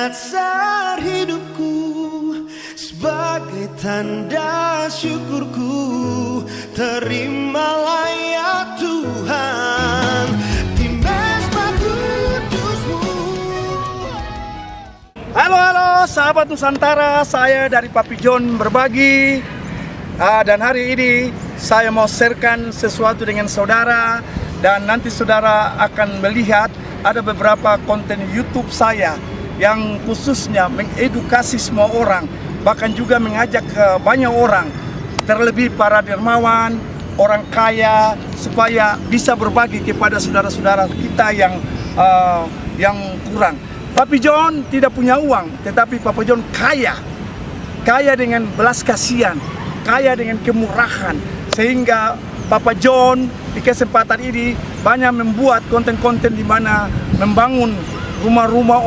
dasar hidupku, sebagai tanda syukurku. Terimalah ya Tuhan, di mesbah kudus-Mu. Halo sahabat Nusantara, saya dari Papi John berbagi. Dan hari ini saya mau sharekan sesuatu dengan saudara. Dan nanti saudara akan melihat ada beberapa konten YouTube saya yang khususnya mengedukasi semua orang, bahkan juga mengajak ke banyak orang, terlebih para dermawan, orang kaya, supaya bisa berbagi kepada saudara-saudara kita yang kurang. Papi John tidak punya uang, tetapi Papi John kaya dengan belas kasihan, kaya dengan kemurahan, sehingga Papa John di kesempatan ini banyak membuat konten-konten di mana membangun rumah-rumah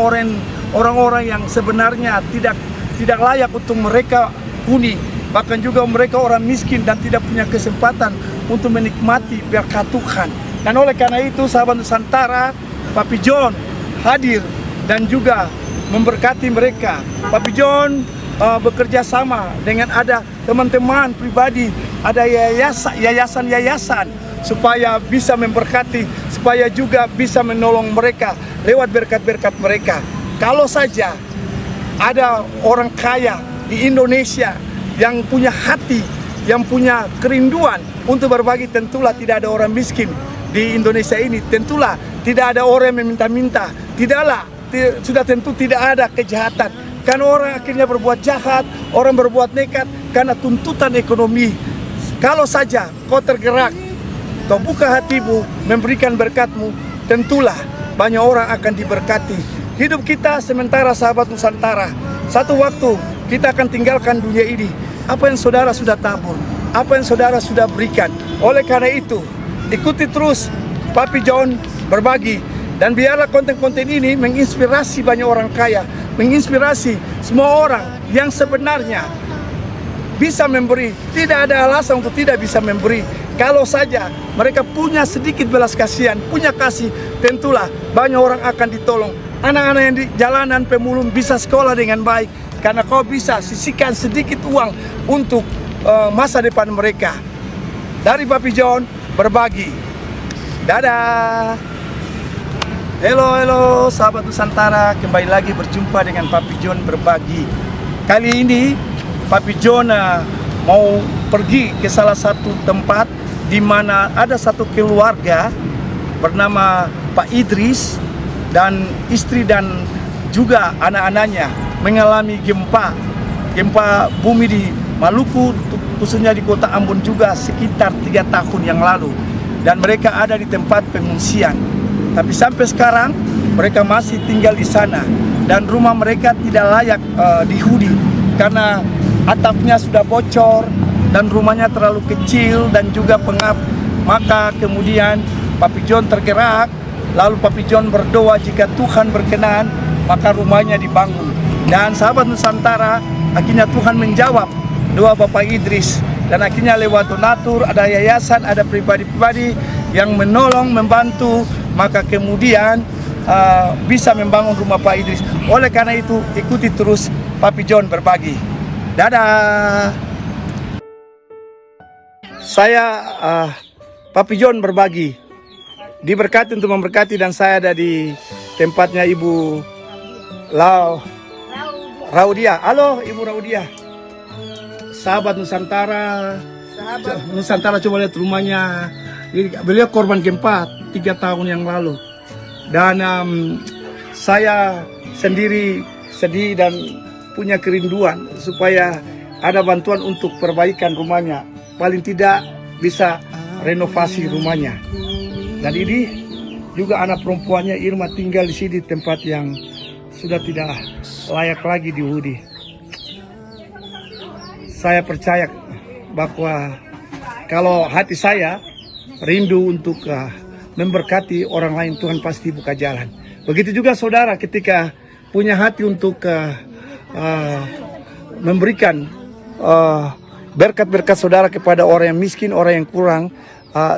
orang-orang yang sebenarnya tidak layak untuk mereka huni, bahkan juga mereka orang miskin dan tidak punya kesempatan untuk menikmati berkat Tuhan. Dan oleh karena itu sahabat Nusantara, Papi John hadir dan juga memberkati mereka. Papi John bekerja sama dengan ada teman-teman pribadi, ada yayasan supaya bisa memberkati, supaya juga bisa menolong mereka lewat berkat-berkat mereka. Kalau saja ada orang kaya di Indonesia yang punya hati, yang punya kerinduan untuk berbagi, tentulah tidak ada orang miskin di Indonesia ini. Tentulah tidak ada orang yang meminta-minta. Sudah tentu tidak ada kejahatan. Karena orang akhirnya berbuat jahat, orang berbuat nekat karena tuntutan ekonomi. Kalau saja kau tergerak, kau buka hatimu, memberikan berkatmu, tentulah banyak orang akan diberkati. Hidup kita sementara sahabat Nusantara. Satu waktu kita akan tinggalkan dunia ini. Apa yang saudara sudah tabur, apa yang saudara sudah berikan. Oleh karena itu, ikuti terus Papi John berbagi. Dan biarlah konten-konten ini menginspirasi banyak orang kaya, menginspirasi semua orang yang sebenarnya bisa memberi. Tidak ada alasan untuk tidak bisa memberi. Kalau saja mereka punya sedikit belas kasihan, punya kasih, tentulah banyak orang akan ditolong. Anak-anak yang di jalanan pemulung bisa sekolah dengan baik, karena kau bisa sisihkan sedikit uang untuk masa depan mereka. Dari Papi John berbagi. Dadah. Halo sahabat Nusantara, kembali lagi berjumpa dengan Papi John berbagi. Kali ini Papi John mau pergi ke salah satu tempat di mana ada satu keluarga bernama Pak Idris dan istri dan juga anak-anaknya mengalami gempa bumi di Maluku, khususnya di kota Ambon juga sekitar 3 tahun yang lalu. Dan mereka ada di tempat pengungsian. Tapi sampai sekarang mereka masih tinggal di sana dan rumah mereka tidak layak dihuni karena atapnya sudah bocor dan rumahnya terlalu kecil dan juga pengap. Maka kemudian Papi John tergerak, lalu Papi John berdoa jika Tuhan berkenan maka rumahnya dibangun. Dan sahabat Nusantara, akhirnya Tuhan menjawab doa Bapak Idris, dan akhirnya lewat donatur, ada yayasan, ada pribadi-pribadi yang menolong, membantu, maka kemudian bisa membangun rumah Pak Idris. Oleh karena itu, ikuti terus Papi John berbagi. Dadah. Saya Papi John berbagi, diberkati untuk memberkati, dan saya ada di tempatnya Ibu Raudia. Halo Ibu Raudia. Sahabat Nusantara, coba lihat rumahnya. Beliau korban gempa 3 tahun yang lalu. Dan saya sendiri sedih dan punya kerinduan supaya ada bantuan untuk perbaikan rumahnya. Paling tidak bisa renovasi rumahnya. Dan ini juga anak perempuannya Irma tinggal di sini, tempat yang sudah tidak layak lagi dihuni. Saya percaya bahwa kalau hati saya rindu untuk memberkati orang lain, Tuhan pasti buka jalan. Begitu juga saudara, ketika punya hati untuk memberikan berkat-berkat saudara kepada orang yang miskin, orang yang kurang,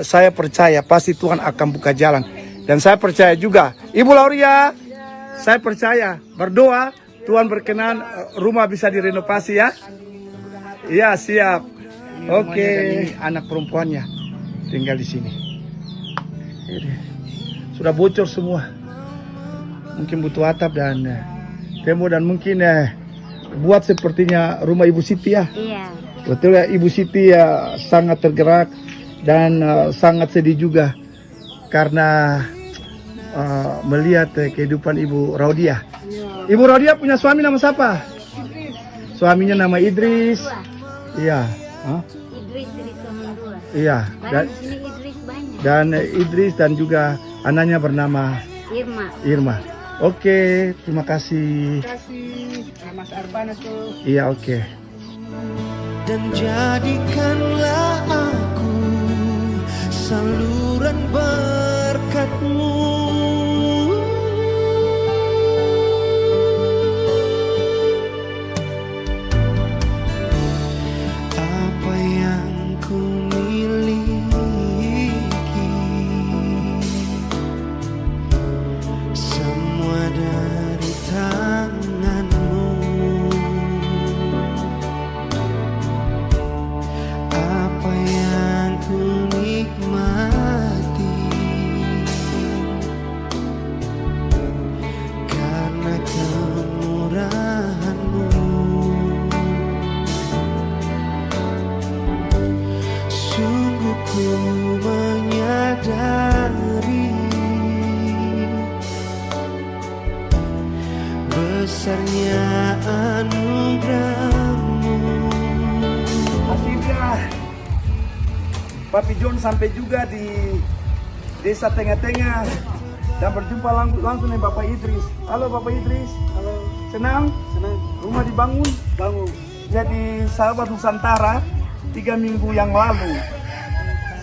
saya percaya pasti Tuhan akan buka jalan. Dan saya percaya juga Ibu Lauria, saya percaya berdoa Tuhan berkenan rumah bisa direnovasi ya. Iya, siap. Oke, anak perempuannya tinggal di sini. Ini sudah bocor semua. Mungkin butuh atap dan tembok dan mungkin buat sepertinya rumah Ibu Siti ya. Iya. Betul ya, Ibu Siti ya sangat tergerak dan sangat sedih juga karena melihat kehidupan Ibu Raudia. Ibu Raudia punya suami nama siapa? Suaminya nama Idris. Iya. Hah? Idris dari Somondua. Iya. Dan di sini Idris banyak. Dan Idris dan juga anaknya bernama Irma. Irma. Oke, terima kasih. Terima kasih Mas Arbana tuh. Iya, oke. Dan jadikanlah aku saluran berkat-Mu. Apa yang ku miliki semua dari tangan-Mu. Apa yang ku nikmati karena kemurahan-Mu. Sungguh ku menyadari besarnya anugerah-Mu. Akhirnya Papi John sampai juga di desa tengah-tengah dan berjumpa langsung dengan Bapak Idris. Halo Bapak Idris. Halo, Senang? senang Rumah dibangun? bangun. Jadi sahabat Nusantara, 3 minggu yang lalu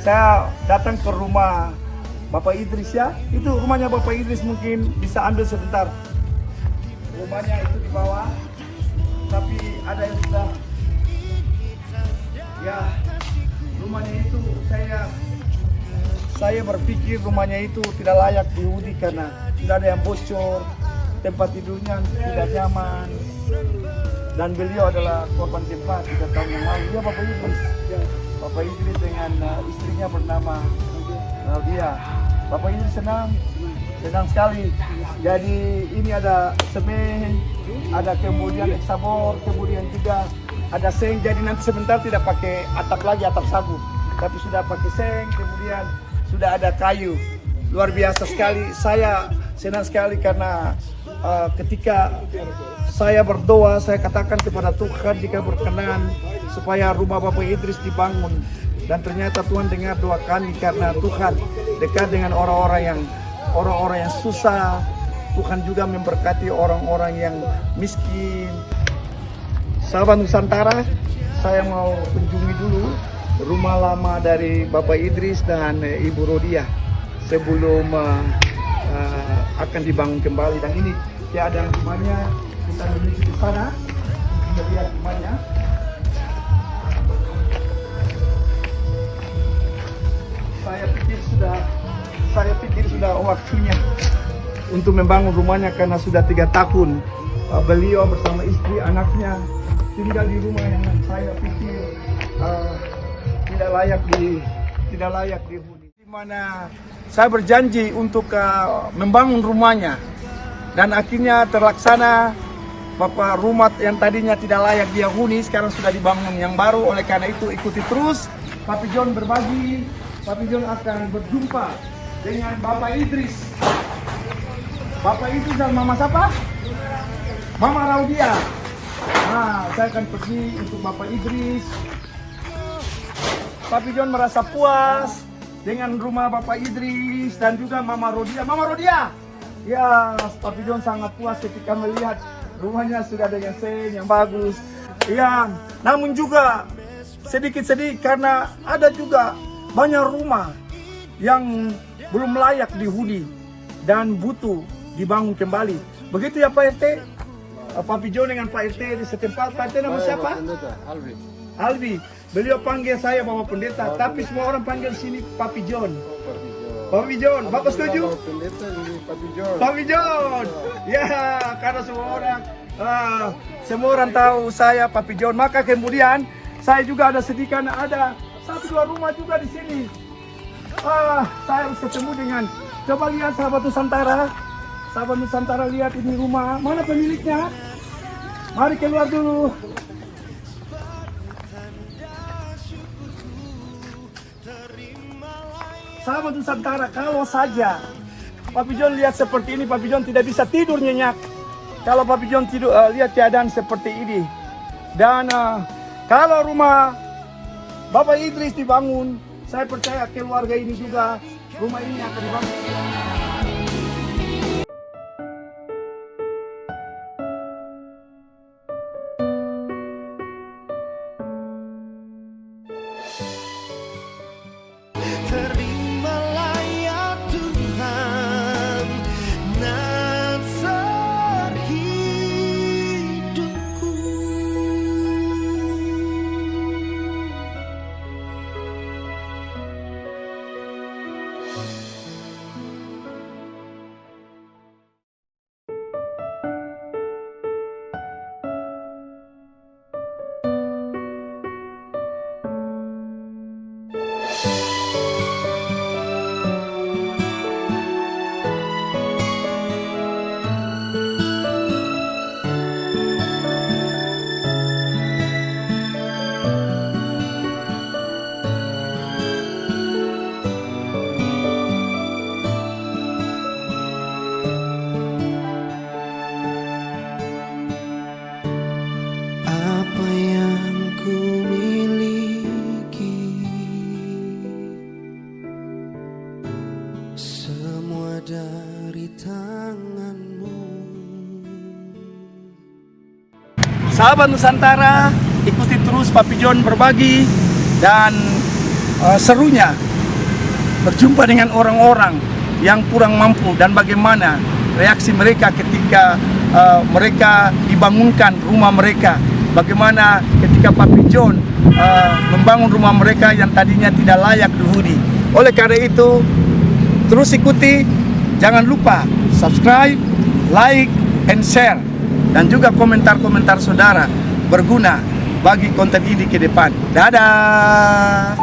saya datang ke rumah Bapak Idris ya. Itu rumahnya Bapak Idris, mungkin bisa ambil sebentar. Rumahnya itu di bawah, tapi ada yang sudah ya. Rumahnya itu saya berpikir rumahnya itu tidak layak dihuni karena tidak ada yang bocor, tempat tidurnya tidak nyaman, dan beliau adalah korban gempa 3 tahun yang lalu. Ya Bapak Idris, Bapak Idris dengan istrinya bernama Raudia. Bapak Idris senang sekali. Jadi ini ada semen, ada kemudian eksabor, kemudian juga ada seng. Jadi nanti sebentar tidak pakai atap lagi, atap sagu, tapi sudah pakai seng, kemudian sudah ada kayu. Luar biasa sekali. Saya senang sekali karena ketika saya berdoa, saya katakan kepada Tuhan jika berkenan supaya rumah Bapak Idris dibangun. Dan ternyata Tuhan dengar doa kami karena Tuhan dekat dengan orang-orang yang susah. Tuhan juga memberkati orang-orang yang miskin. Sahabat Nusantara, saya mau kunjungi dulu rumah lama dari Bapak Idris dan Ibu Raudia sebelum akan dibangun kembali. Dan ini keadaan rumahnya, kita menuju ke sana, kita lihat rumahnya. Saya pikir sudah waktunya untuk membangun rumahnya karena sudah 3 tahun beliau bersama istri anaknya tinggal di rumah yang saya pikir tidak layak dihuni. Di mana saya berjanji untuk membangun rumahnya dan akhirnya terlaksana. Bapak rumah yang tadinya tidak layak dihuni sekarang sudah dibangun yang baru. Oleh karena itu ikuti terus Papi John berbagi. Papi John akan berjumpa dengan Bapak Idris. Bapak Idris dan Mama siapa? Mama Raudia. Nah, saya akan pergi untuk Bapak Idris. Papi John merasa puas dengan rumah Bapak Idris dan juga Mama Raudia. Mama Raudia! Ya, Papi John sangat puas ketika melihat rumahnya sudah dengan seng yang bagus. Ya, namun juga sedikit sedih karena ada juga banyak rumah yang belum layak dihuni dan butuh dibangun kembali. Begitu ya Pak RT? Papi John dengan Pak RT di setempat. Pak RT nama siapa? Alvi. Alvi. Beliau panggil saya Bapak Pendeta, tapi semua orang panggil sini Papi John. Papi John, Bapak setuju? Bapak Pendeta ini Papi John. Papi John, ya karena semua orang tahu saya Papi John, maka kemudian saya juga ada sedikan ada 1-2 rumah juga di sini. Saya harus ketemu dengan, coba lihat sahabat Nusantara, lihat ini rumah, mana pemiliknya? Mari keluar dulu. Sahabat Nusantara, kalau saja Papi John lihat seperti ini, Papi John tidak bisa tidur nyenyak. Kalau Papi John tidur, lihat keadaan seperti ini. Dan kalau rumah Bapak Idris dibangun, saya percaya keluarga ini juga, rumah ini akan dibangun. Terimalah ya Tuhan nazar hidupku. Apa yang ku miliki semua dari tanganmu. Sahabat Nusantara, ikuti terus Papi John berbagi dan serunya berjumpa dengan orang-orang yang kurang mampu dan bagaimana reaksi mereka ketika mereka dibangunkan rumah mereka. Bagaimana ketika Papi John membangun rumah mereka yang tadinya tidak layak dihuni. Oleh karena itu, terus ikuti, jangan lupa subscribe, like, and share. Dan juga komentar-komentar saudara berguna bagi konten ini ke depan. Dadah!